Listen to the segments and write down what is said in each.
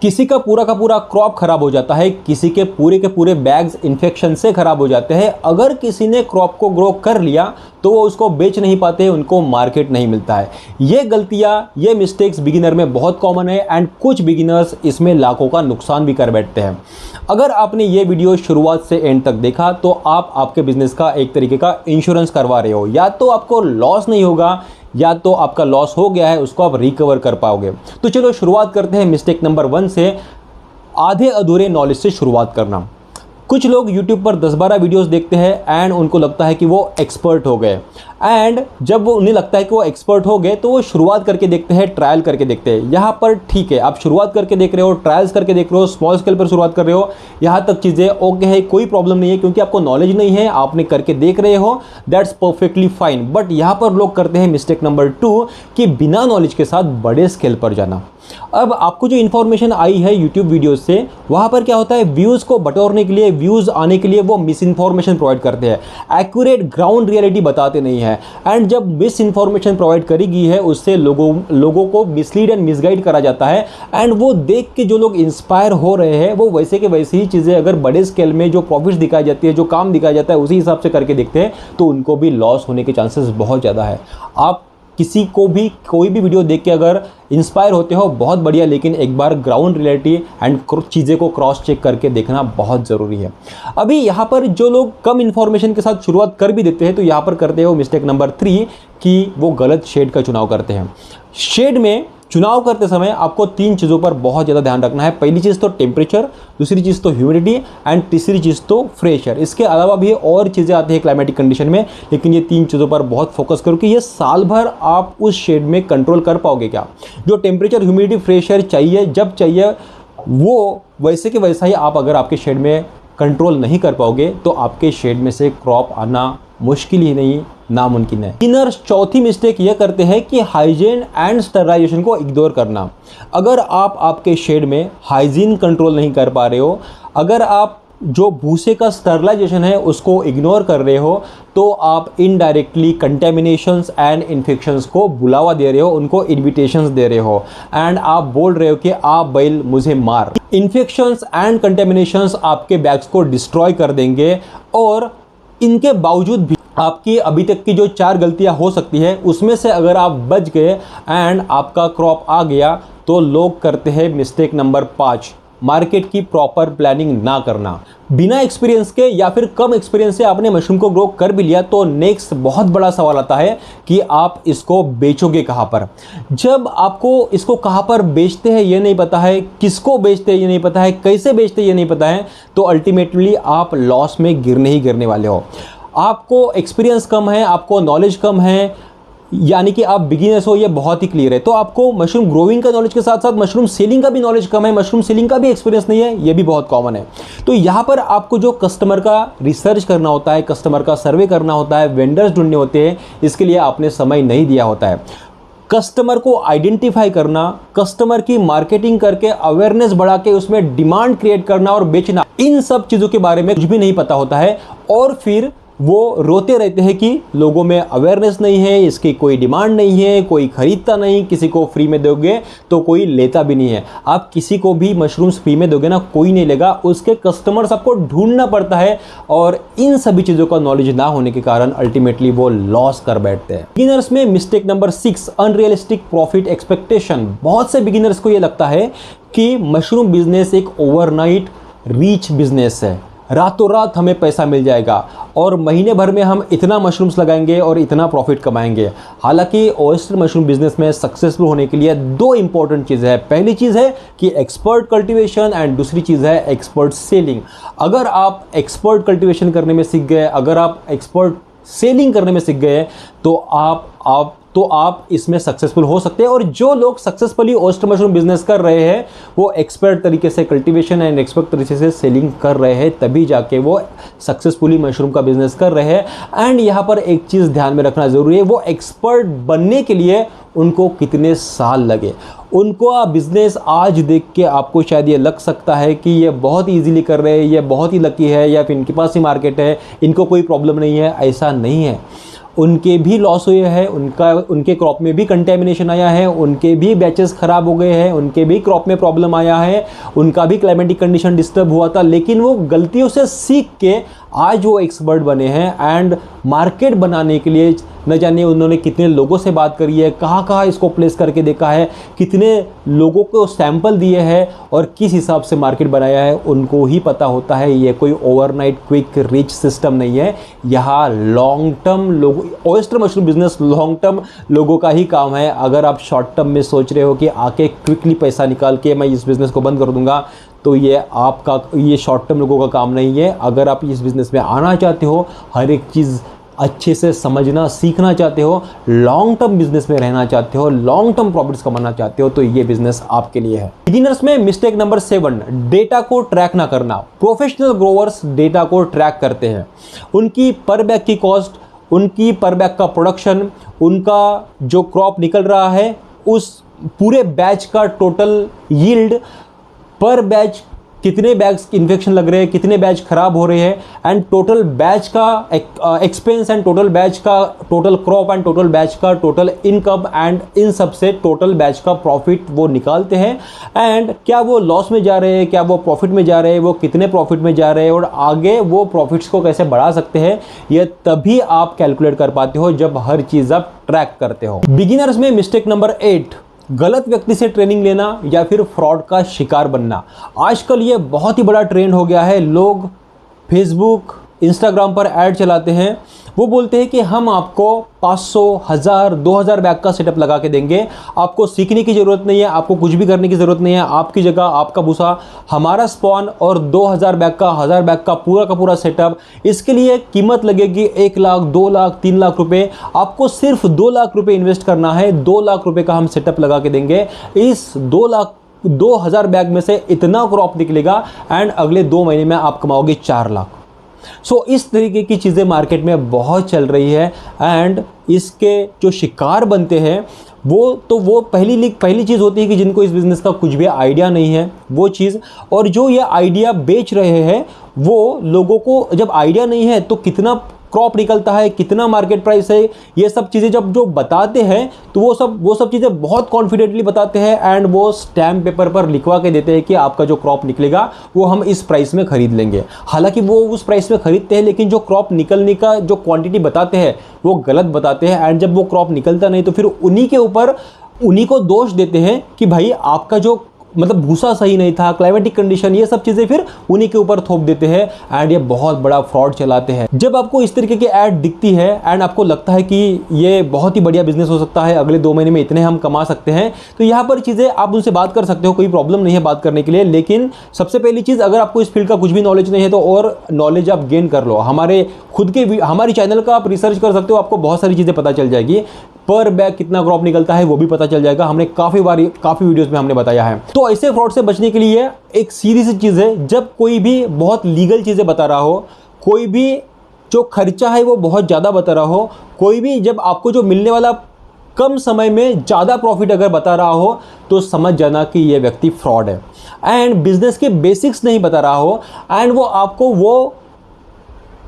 किसी का पूरा क्रॉप खराब हो जाता है, किसी के पूरे बैग्स इन्फेक्शन से खराब हो जाते हैं। अगर किसी ने क्रॉप को ग्रो कर लिया तो वो उसको बेच नहीं पाते, उनको मार्केट नहीं मिलता है। ये गलतियां, ये मिस्टेक्स बिगिनर में बहुत कॉमन है एंड कुछ बिगिनर्स इसमें लाखों का नुकसान भी कर बैठते हैं। अगर आपने ये वीडियो शुरुआत से एंड तक देखा तो आप आपके बिजनेस का एक तरीके का इंश्योरेंस करवा रहे हो। या तो आपको लॉस नहीं होगा या तो आपका लॉस हो गया है, उसको आप रिकवर कर पाओगे। तो चलो शुरुआत करते हैं मिस्टेक नंबर 1 से, आधे अधूरे नॉलेज से शुरुआत करना। कुछ लोग YouTube पर 10-12 वीडियोस देखते हैं एंड उनको लगता है कि वो एक्सपर्ट हो गए, एंड जब वो उन्हें लगता है कि वो एक्सपर्ट हो गए तो वो शुरुआत करके देखते हैं, ट्रायल करके देखते हैं। यहाँ पर ठीक है, आप शुरुआत करके देख रहे हो, ट्रायल्स करके देख रहे हो, स्मॉल स्केल पर शुरुआत कर रहे हो, यहाँ तक चीज़ें ओके है, कोई प्रॉब्लम नहीं है, क्योंकि आपको नॉलेज नहीं है, आपने करके देख रहे हो, दैट्स परफेक्टली फाइन। बट यहाँ पर लोग करते हैं मिस्टेक नंबर 2 कि बिना नॉलेज के साथ बड़े स्केल पर जाना। अब आपको जो इन्फॉर्मेशन आई है यूट्यूब वीडियोस से, वहाँ पर क्या होता है, व्यूज़ को बटोरने के लिए, व्यूज़ आने के लिए वो मिस इन्फॉर्मेशन प्रोवाइड करते हैं, एक्यूरेट ग्राउंड रियलिटी बताते नहीं है। एंड जब मिस इन्फॉर्मेशन प्रोवाइड करी गई है उससे लोगों को मिसलीड एंड मिसगाइड करा जाता है। एंड वो देख के जो लोग इंस्पायर हो रहे हैं वो वैसे के वैसे ही चीज़ें अगर बड़े स्केल में जो प्रॉफिट्स दिखाई जाती है, जो काम दिखाया जाता है, उसी हिसाब से करके देखते हैं तो उनको भी लॉस होने के चांसेस बहुत ज़्यादा है। आप किसी को भी कोई भी वीडियो देख के अगर इंस्पायर होते हो बहुत बढ़िया, लेकिन एक बार ग्राउंड रियलिटी एंड चीज़ें को क्रॉस चेक करके देखना बहुत ज़रूरी है। अभी यहाँ पर जो लोग कम इन्फॉर्मेशन के साथ शुरुआत कर भी देते हैं तो यहाँ पर करते हो मिस्टेक नंबर 3 कि वो गलत शेड का चुनाव करते हैं। शेड में चुनाव करते समय आपको 3 चीज़ों पर बहुत ज़्यादा ध्यान रखना है। पहली चीज़ तो टेम्परेचर, दूसरी चीज़ तो ह्यूमिडिटी एंड तीसरी चीज़ तो फ्रेश एयर। इसके अलावा भी और चीज़ें आती है क्लाइमेटिक कंडीशन में, लेकिन ये 3 चीज़ों पर बहुत फोकस करो कि ये साल भर आप उस शेड में कंट्रोल कर पाओगे क्या। जो टेम्परेचर, ह्यूमिडिटी, फ्रेश एयर चाहिए जब चाहिए, वो वैसे के वैसा ही आप अगर आपके शेड में कंट्रोल नहीं कर पाओगे तो आपके शेड में से क्रॉप आना मुश्किल ही नहीं, नामुमकिन है। बिगिनर्स चौथी मिस्टेक ये करते हैं कि हाइजीन एंड स्टरलाइजेशन को इग्नोर करना। अगर आप आपके शेड में हाइजीन कंट्रोल नहीं कर पा रहे हो, अगर आप जो भूसे का स्टरलाइजेशन है उसको इग्नोर कर रहे हो, तो आप इनडायरेक्टली कंटेमिनेशंस एंड इन्फेक्शंस को बुलावा दे रहे हो, उनको इन्विटेशंस दे रहे हो एंड आप बोल रहे हो कि आप बैल मुझे मार। इन्फेक्शंस एंड कंटेमिनेशंस आपके बैग्स को डिस्ट्रॉय कर देंगे, और इनके बावजूद भी आपकी अभी तक की जो 4 गलतियां हो सकती है उसमें से अगर आप बच गए एंड आपका क्रॉप आ गया तो लोग करते हैं मिस्टेक नंबर 5, मार्केट की प्रॉपर प्लानिंग ना करना। बिना एक्सपीरियंस के या फिर कम एक्सपीरियंस से आपने मशरूम को ग्रो कर भी लिया तो नेक्स्ट बहुत बड़ा सवाल आता है कि आप इसको बेचोगे कहाँ पर। जब आपको इसको कहाँ पर बेचते हैं ये नहीं पता है, किसको बेचते हैं ये नहीं पता है, कैसे बेचते हैं ये नहीं पता है, तो अल्टीमेटली आप लॉस में गिरने ही गिरने वाले हो। आपको एक्सपीरियंस कम है, आपको नॉलेज कम है, यानी कि आप बिगिनर्स हो, ये बहुत ही क्लियर है। तो आपको मशरूम ग्रोइंग का नॉलेज के साथ साथ मशरूम सेलिंग का भी नॉलेज कम है, मशरूम सेलिंग का भी एक्सपीरियंस नहीं है, ये भी बहुत कॉमन है। तो यहाँ पर आपको जो कस्टमर का रिसर्च करना होता है, कस्टमर का सर्वे करना होता है, वेंडर्स ढूंढने होते हैं, इसके लिए आपने समय नहीं दिया होता है। कस्टमर को आइडेंटिफाई करना, कस्टमर की मार्केटिंग करके अवेयरनेस बढ़ा के उसमें डिमांड क्रिएट करना और बेचना, इन सब चीज़ों के बारे में कुछ भी नहीं पता होता है, और फिर वो रोते रहते हैं कि लोगों में अवेयरनेस नहीं है, इसकी कोई डिमांड नहीं है, कोई खरीदता नहीं, किसी को फ्री में दोगे तो कोई लेता भी नहीं है। आप किसी को भी मशरूम्स फ्री में दोगे ना, कोई नहीं लेगा, उसके कस्टमर्स आपको ढूंढना पड़ता है, और इन सभी चीज़ों का नॉलेज ना होने के कारण अल्टीमेटली वो लॉस कर बैठते हैं। बिगिनर्स में mistake number 6, unrealistic profit expectation. बहुत से बिगिनर्स को ये लगता है कि मशरूम बिजनेस एक ओवरनाइट रीच बिजनेस है, रातों रात हमें पैसा मिल जाएगा और महीने भर में हम इतना मशरूम्स लगाएंगे और इतना प्रॉफिट कमाएंगे। हालांकि ऑयस्टर मशरूम बिजनेस में सक्सेसफुल होने के लिए 2 इंपॉर्टेंट चीज़ें हैं। पहली चीज़ है कि एक्सपर्ट कल्टीवेशन एंड दूसरी चीज़ है एक्सपर्ट सेलिंग। अगर आप एक्सपर्ट कल्टीवेशन करने में सीख गए, अगर आप एक्सपर्ट सेलिंग करने में सीख गए तो आप इसमें सक्सेसफुल हो सकते हैं। और जो लोग सक्सेसफुली ऑयस्टर मशरूम बिजनेस कर रहे हैं वो एक्सपर्ट तरीके से कल्टीवेशन एंड एक्सपर्ट तरीके से सेलिंग कर रहे हैं, तभी जाके वो सक्सेसफुली मशरूम का बिजनेस कर रहे हैं। एंड यहाँ पर एक चीज़ ध्यान में रखना ज़रूरी है, वो एक्सपर्ट बनने के लिए उनको कितने साल लगे। उनको बिजनेस आज देख के आपको शायद ये लग सकता है कि ये बहुत ईजीली कर रहे हैं, ये बहुत ही लकी है, या फिर इनके पास ही मार्केट है, इनको कोई प्रॉब्लम नहीं है। ऐसा नहीं है। उनके भी लॉस हुए हैं, उनके क्रॉप में भी कंटेमिनेशन आया है, उनके भी बैचेस खराब हो गए हैं, उनके भी क्रॉप में प्रॉब्लम आया है, उनका भी क्लाइमेटिक कंडीशन डिस्टर्ब हुआ था, लेकिन वो गलतियों से सीख के आज वो एक्सपर्ट बने हैं एंड मार्केट बनाने के लिए न जाने उन्होंने कितने लोगों से बात करी है, कहाँ कहाँ इसको प्लेस करके देखा है, कितने लोगों को सैंपल दिए हैं और किस हिसाब से मार्केट बनाया है, उनको ही पता होता है। ये कोई ओवरनाइट क्विक रिच सिस्टम नहीं है, यहाँ long term oyster mushroom business long term लोगों का ही काम है। अगर आप शॉर्ट टर्म में सोच रहे हो कि आके क्विकली पैसा निकाल के मैं इस बिज़नेस को बंद कर दूंगा, तो ये शॉर्ट टर्म लोगों का काम नहीं है। अगर आप इस बिज़नेस में आना चाहते हो, हर एक चीज़ अच्छे से समझना सीखना चाहते हो, लॉन्ग टर्म बिजनेस में रहना चाहते हो, लॉन्ग टर्म प्रॉफिट्स कमाना चाहते हो, तो ये बिजनेस आपके लिए है। बिगिनर्स में मिस्टेक नंबर 7, डेटा को ट्रैक ना करना। प्रोफेशनल ग्रोवर्स डेटा को ट्रैक करते हैं, उनकी पर बैग की कॉस्ट, उनकी पर बैग का प्रोडक्शन, उनका जो क्रॉप निकल रहा है, उस पूरे बैच का टोटल यील्ड, पर बैच कितने बैग्स इन्फेक्शन लग रहे हैं, कितने बैच खराब हो रहे हैं, एंड टोटल बैच का एक्सपेंस एंड टोटल बैच का total crop and total batch का टोटल इनकम, एंड इन सब से टोटल बैच का प्रॉफिट वो निकालते हैं। एंड क्या वो लॉस में जा रहे हैं, क्या वो प्रॉफिट में जा रहे हैं, वो कितने प्रॉफिट में जा रहे हैं और आगे वो प्रॉफिट्स को कैसे बढ़ा सकते हैं, ये तभी आप कैलकुलेट कर पाते हो जब हर चीज़ आप ट्रैक करते हो। बिगिनर्स में मिस्टेक नंबर 8, गलत व्यक्ति से ट्रेनिंग लेना या फिर फ्रॉड का शिकार बनना। आजकल ये बहुत ही बड़ा ट्रेंड हो गया है। लोग फेसबुक, इंस्टाग्राम पर ऐड चलाते हैं, वो बोलते हैं कि हम आपको 500, 1000, 2000 बैग का सेटअप लगा के देंगे, आपको सीखने की ज़रूरत नहीं है, आपको कुछ भी करने की ज़रूरत नहीं है, आपकी जगह आपका भूसा, हमारा स्पॉन और 2000 बैग का, 1000 बैग का पूरा सेटअप। इसके लिए कीमत लगेगी 1 लाख, 2 लाख, 3 लाख रुपए। आपको सिर्फ 2 लाख रुपए इन्वेस्ट करना है, 2 लाख रुपए का हम सेटअप लगा के देंगे। इस 2000 बैग में से इतना क्रॉप निकलेगा एंड अगले 2 महीने में आप कमाओगे 4 लाख। इस तरीके की चीज़ें मार्केट में बहुत चल रही है एंड इसके जो शिकार बनते हैं वो पहली चीज़ होती है कि जिनको इस बिज़नेस का कुछ भी आइडिया नहीं है वो चीज़, और जो ये आइडिया बेच रहे हैं वो लोगों को जब आइडिया नहीं है तो कितना क्रॉप निकलता है, कितना मार्केट प्राइस है, ये सब चीज़ें जब जो बताते हैं तो वो सब चीज़ें बहुत कॉन्फिडेंटली बताते हैं एंड वो स्टैम्प पेपर पर लिखवा के देते हैं कि आपका जो क्रॉप निकलेगा वो हम इस प्राइस में खरीद लेंगे। हालांकि वो उस प्राइस में खरीदते हैं, लेकिन जो क्रॉप निकलने का जो क्वांटिटी बताते हैं वो गलत बताते हैं एंड जब वो क्रॉप निकलता नहीं तो फिर उन्हीं को दोष देते हैं कि भाई आपका जो मतलब भूसा सही नहीं था, क्लाइमेटिक कंडीशन, ये सब चीज़ें फिर उन्हीं के ऊपर थोप देते हैं एंड ये बहुत बड़ा फ्रॉड चलाते हैं। जब आपको इस तरीके की ऐड दिखती है एंड आपको लगता है कि ये बहुत ही बढ़िया बिजनेस हो सकता है, अगले 2 महीने में इतने हम कमा सकते हैं, तो यहाँ पर चीज़ें आप उनसे बात कर सकते हो, कोई प्रॉब्लम नहीं है बात करने के लिए। लेकिन सबसे पहली चीज़, अगर आपको इस फील्ड का कुछ भी नॉलेज नहीं है तो और नॉलेज आप गेन कर लो। हमारी चैनल का आप रिसर्च कर सकते हो, आपको बहुत सारी चीज़ें पता चल जाएगी। पर बैग कितना क्रॉप निकलता है वो भी पता चल जाएगा, हमने काफ़ी वीडियोस में हमने बताया है। तो ऐसे फ्रॉड से बचने के लिए एक सीधी सी चीज़ है, जब कोई भी बहुत लीगल चीज़ें बता रहा हो, कोई भी जो खर्चा है वो बहुत ज़्यादा बता रहा हो, कोई भी जब आपको जो मिलने वाला कम समय में ज़्यादा प्रॉफिट अगर बता रहा हो, तो समझ जाना कि ये व्यक्ति फ्रॉड है एंड बिजनेस के बेसिक्स नहीं बता रहा हो एंड वो आपको वो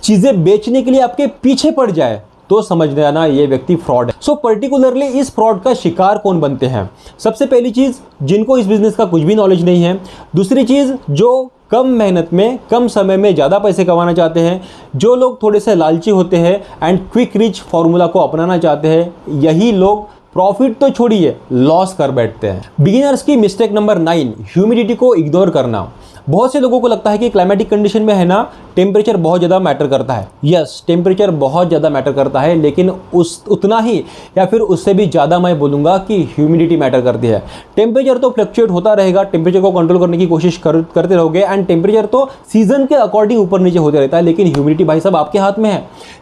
चीज़ें बेचने के लिए आपके पीछे पड़ जाए, तो समझ जाना ये व्यक्ति फ्रॉड है। पर्टिकुलरली इस फ्रॉड का शिकार कौन बनते हैं? सबसे पहली चीज़, जिनको इस बिज़नेस का कुछ भी नॉलेज नहीं है। दूसरी चीज़, जो कम मेहनत में कम समय में ज़्यादा पैसे कमाना चाहते हैं, जो लोग थोड़े से लालची होते हैं एंड क्विक रिच फॉर्मूला को अपनाना चाहते हैं, यही लोग प्रॉफिट तो छोड़िए लॉस कर बैठते हैं। बिगिनर्स की मिस्टेक नंबर 9, ह्यूमिडिटी को इग्नोर करना। बहुत से लोगों को लगता है कि क्लाइमेटिक कंडीशन में है ना, टेम्परेचर बहुत ज़्यादा मैटर करता है। यस, टेम्परेचर बहुत ज़्यादा मैटर करता है, लेकिन उतना ही या फिर उससे भी ज़्यादा मैं बोलूँगा कि ह्यूमिडिटी मैटर करती है। टेम्परेचर तो फ्लक्चुएट होता रहेगा, टेम्परेचर को कंट्रोल करने की कोशिश करते रहोगे एंड टेम्परेचर तो सीजन के अकॉर्डिंग ऊपर नीचे होते रहता है, लेकिन ह्यूमिडिटी भाई साहब आपके हाथ में है।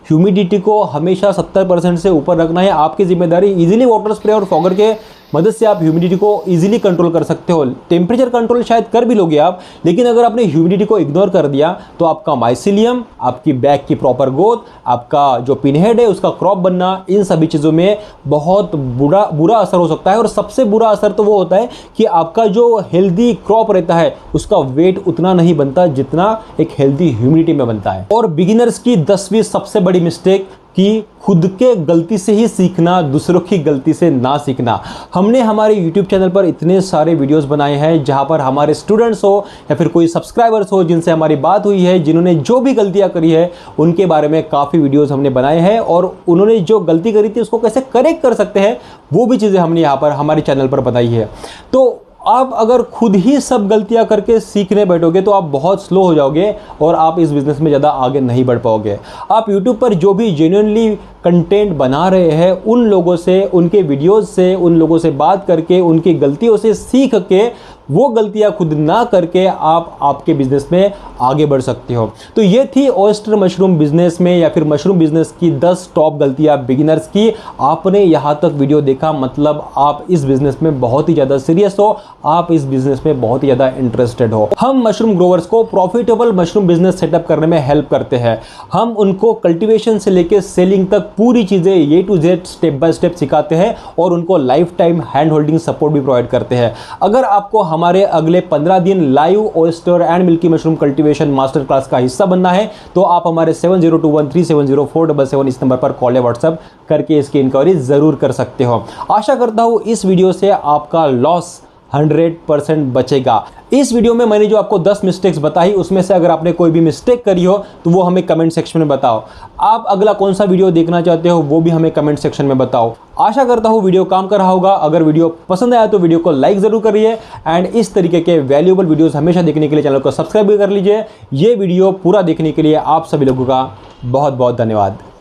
ह्यूमिडिटी को हमेशा 70% से ऊपर रखना है, आपकी जिम्मेदारी। इजीली वाटर स्प्रे और फॉगर के मदद से आप ह्यूमिडिटी को इजीली कंट्रोल कर सकते हो। टेम्परेचर कंट्रोल शायद कर भी लोगे आप, लेकिन अगर आपने ह्यूमिडिटी को इग्नोर कर दिया तो आपका माइसीलियम, आपकी बैग की प्रॉपर ग्रोथ, आपका जो पिनहेड है उसका क्रॉप बनना, इन सभी चीज़ों में बहुत बुरा असर हो सकता है। और सबसे बुरा असर तो वो होता है कि आपका जो हेल्दी क्रॉप रहता है उसका वेट उतना नहीं बनता जितना एक हेल्दी ह्यूमिडिटी में बनता है। और बिगिनर्स की 10वीं सबसे बड़ी मिस्टेक, कि खुद के गलती से ही सीखना, दूसरों की गलती से ना सीखना। हमने हमारे YouTube चैनल पर इतने सारे वीडियोस बनाए हैं जहां पर हमारे स्टूडेंट्स हो या फिर कोई सब्सक्राइबर्स हो जिनसे हमारी बात हुई है, जिन्होंने जो भी गलतियां करी है उनके बारे में काफ़ी वीडियोस हमने बनाए हैं, और उन्होंने जो गलती करी थी उसको कैसे करेक्ट कर सकते हैं वो भी चीज़ें हमने यहाँ पर हमारे चैनल पर बताई है। तो आप अगर खुद ही सब गलतियां करके सीखने बैठोगे तो आप बहुत स्लो हो जाओगे और आप इस बिज़नेस में ज़्यादा आगे नहीं बढ़ पाओगे। आप YouTube पर जो भी जेन्युइनली कंटेंट बना रहे हैं उन लोगों से, उनके वीडियोस से, उन लोगों से बात करके, उनकी गलतियों से सीख के वो गलतियां खुद ना करके आप आपके बिजनेस में आगे बढ़ सकते हो। तो ये थी ऑयस्टर मशरूम बिजनेस में या फिर मशरूम बिजनेस की 10 टॉप गलतियां बिगिनर्स की। आपने यहाँ तक वीडियो देखा, मतलब आप इस बिजनेस में बहुत ही ज़्यादा सीरियस हो, आप इस बिजनेस में बहुत ही ज़्यादा इंटरेस्टेड हो। हम मशरूम ग्रोवर्स को प्रॉफिटेबल मशरूम बिजनेस सेटअप करने में हेल्प करते हैं। हम उनको कल्टीवेशन से लेकर सेलिंग तक पूरी चीज़ें A to Z step by step सिखाते हैं और उनको life time hand holding support भी प्रोवाइड करते हैं। अगर आपको हमारे अगले 15 दिन live oyster and milky mushroom cultivation master class का हिस्सा बनना है तो आप हमारे 7021370477 इस नंबर पर कॉल या व्हाट्सएप करके इसकी इंक्वायरी जरूर कर सकते हो। आशा करता हूं इस वीडियो से आपका लॉस 100% बचेगा। इस वीडियो में मैंने जो आपको 10 मिस्टेक्स बताई उसमें से अगर आपने कोई भी मिस्टेक करी हो तो वो हमें कमेंट सेक्शन में बताओ। आप अगला कौन सा वीडियो देखना चाहते हो वो भी हमें कमेंट सेक्शन में बताओ। आशा करता हूँ वीडियो काम कर रहा होगा। अगर वीडियो पसंद आया तो वीडियो को लाइक जरूर करिए एंड इस तरीके के वैल्यूएबल वीडियोस हमेशा देखने के लिए चैनल को सब्सक्राइब भी कर लीजिए। ये वीडियो पूरा देखने के लिए आप सभी लोगों का बहुत बहुत धन्यवाद।